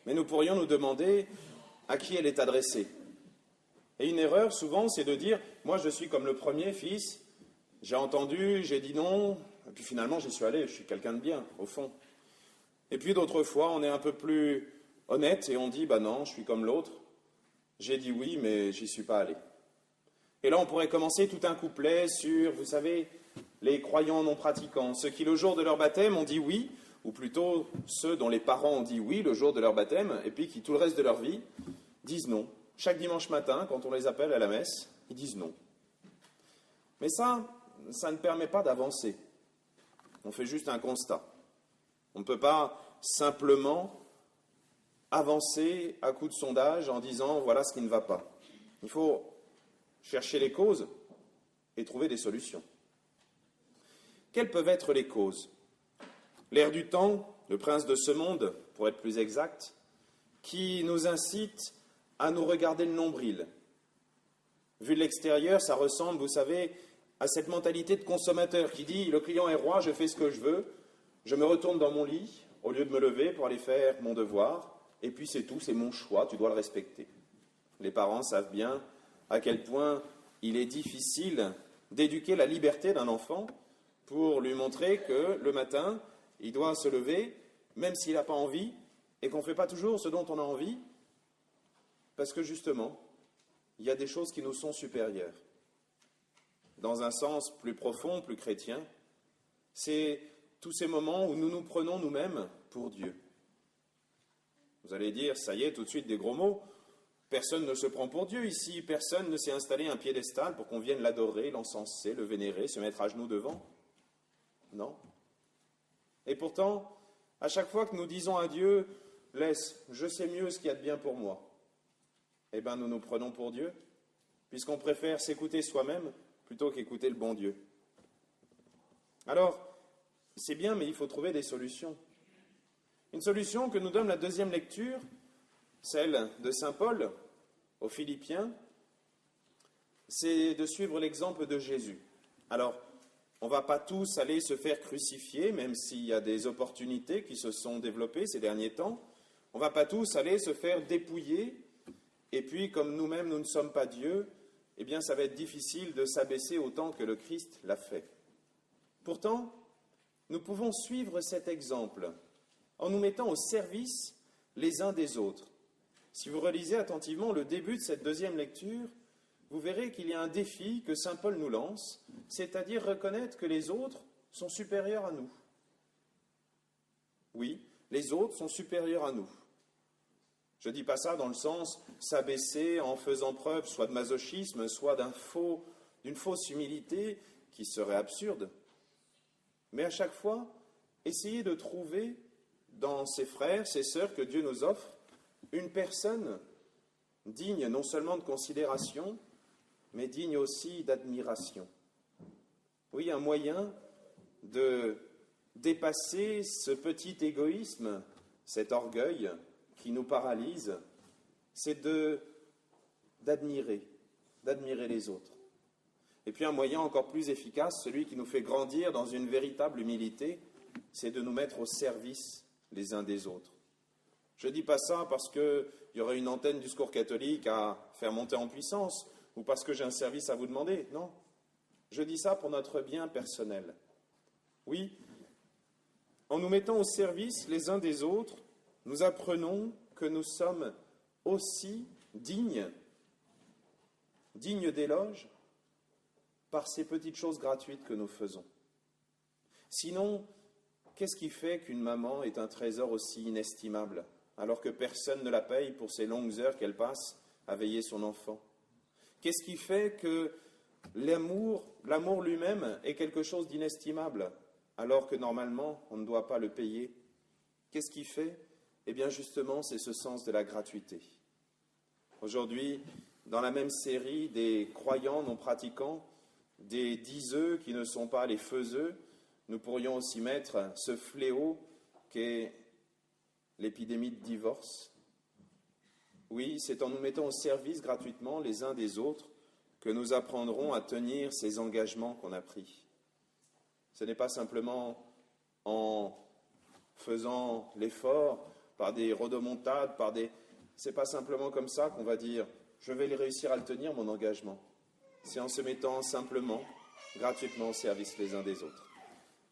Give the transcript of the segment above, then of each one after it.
mais nous pourrions nous demander à qui elle est adressée. Et une erreur, souvent, c'est de dire « moi, je suis comme le premier fils, j'ai entendu, j'ai dit non, et puis finalement, j'y suis allé, je suis quelqu'un de bien, au fond. » Et puis d'autres fois, on est un peu plus honnête et on dit « bah non, je suis comme l'autre, j'ai dit oui, mais j'y suis pas allé. » Et là, on pourrait commencer tout un couplet sur, vous savez, les croyants non pratiquants, ceux qui, le jour de leur baptême, ont dit oui, ou plutôt ceux dont les parents ont dit oui le jour de leur baptême, et puis qui, tout le reste de leur vie, disent non. Chaque dimanche matin, quand on les appelle à la messe, ils disent non. Mais ça ne permet pas d'avancer. On fait juste un constat. On ne peut pas simplement avancer à coup de sondage en disant voilà ce qui ne va pas. Il faut chercher les causes et trouver des solutions. Quelles peuvent être les causes? L'air du temps, le prince de ce monde, pour être plus exact, qui nous incite à nous regarder le nombril. Vu de l'extérieur, ça ressemble, vous savez, à cette mentalité de consommateur qui dit « le client est roi, je fais ce que je veux, je me retourne dans mon lit au lieu de me lever pour aller faire mon devoir, et puis c'est tout, c'est mon choix, tu dois le respecter. » Les parents savent bien à quel point il est difficile d'éduquer la liberté d'un enfant pour lui montrer que le matin, il doit se lever, même s'il n'a pas envie, et qu'on ne fait pas toujours ce dont on a envie, parce que justement, il y a des choses qui nous sont supérieures. Dans un sens plus profond, plus chrétien, c'est tous ces moments où nous nous prenons nous-mêmes pour Dieu. Vous allez dire, ça y est, tout de suite des gros mots. Personne ne se prend pour Dieu ici, personne ne s'est installé un piédestal pour qu'on vienne l'adorer, l'encenser, le vénérer, se mettre à genoux devant. Non. Et pourtant, à chaque fois que nous disons à Dieu, laisse, je sais mieux ce qu'il y a de bien pour moi, eh bien nous nous prenons pour Dieu, puisqu'on préfère s'écouter soi-même plutôt qu'écouter le bon Dieu. Alors, c'est bien, mais il faut trouver des solutions. Une solution que nous donne la deuxième lecture, celle de saint Paul aux Philippiens, c'est de suivre l'exemple de Jésus. Alors, on ne va pas tous aller se faire crucifier, même s'il y a des opportunités qui se sont développées ces derniers temps. On ne va pas tous aller se faire dépouiller, et puis, comme nous-mêmes, nous ne sommes pas Dieu, eh bien, ça va être difficile de s'abaisser autant que le Christ l'a fait. Pourtant, nous pouvons suivre cet exemple en nous mettant au service les uns des autres. Si vous relisez attentivement le début de cette deuxième lecture, vous verrez qu'il y a un défi que saint Paul nous lance, c'est-à-dire reconnaître que les autres sont supérieurs à nous. Oui, les autres sont supérieurs à nous. Je ne dis pas ça dans le sens s'abaisser en faisant preuve soit de masochisme, soit d'une fausse humilité qui serait absurde. Mais à chaque fois, essayez de trouver dans ces frères, ces sœurs que Dieu nous offre, une personne digne non seulement de considération, mais digne aussi d'admiration. Oui, un moyen de dépasser ce petit égoïsme, cet orgueil qui nous paralyse, c'est d'admirer les autres. Et puis un moyen encore plus efficace, celui qui nous fait grandir dans une véritable humilité, c'est de nous mettre au service les uns des autres. Je ne dis pas ça parce qu'il y aurait une antenne du Secours catholique à faire monter en puissance, ou parce que j'ai un service à vous demander, non. Je dis ça pour notre bien personnel. Oui, en nous mettant au service les uns des autres, nous apprenons que nous sommes aussi dignes d'éloge par ces petites choses gratuites que nous faisons. Sinon, qu'est-ce qui fait qu'une maman est un trésor aussi inestimable, alors que personne ne la paye pour ces longues heures qu'elle passe à veiller son enfant? Qu'est-ce qui fait que l'amour lui-même est quelque chose d'inestimable, alors que normalement on ne doit pas le payer? Qu'est-ce qui fait? Eh bien justement, c'est ce sens de la gratuité. Aujourd'hui, dans la même série des croyants non pratiquants, des diseux qui ne sont pas les faiseux, nous pourrions aussi mettre ce fléau qu'est l'épidémie de divorce. Oui, c'est en nous mettant au service gratuitement les uns des autres que nous apprendrons à tenir ces engagements qu'on a pris. Ce n'est pas simplement en faisant l'effort par des rodomontades, C'est pas simplement comme ça qu'on va dire « je vais réussir à le tenir, mon engagement ». C'est en se mettant simplement, gratuitement au service les uns des autres.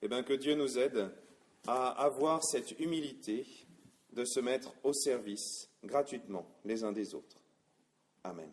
Eh bien, que Dieu nous aide à avoir cette humilité de se mettre au service gratuitement les uns des autres. Amen.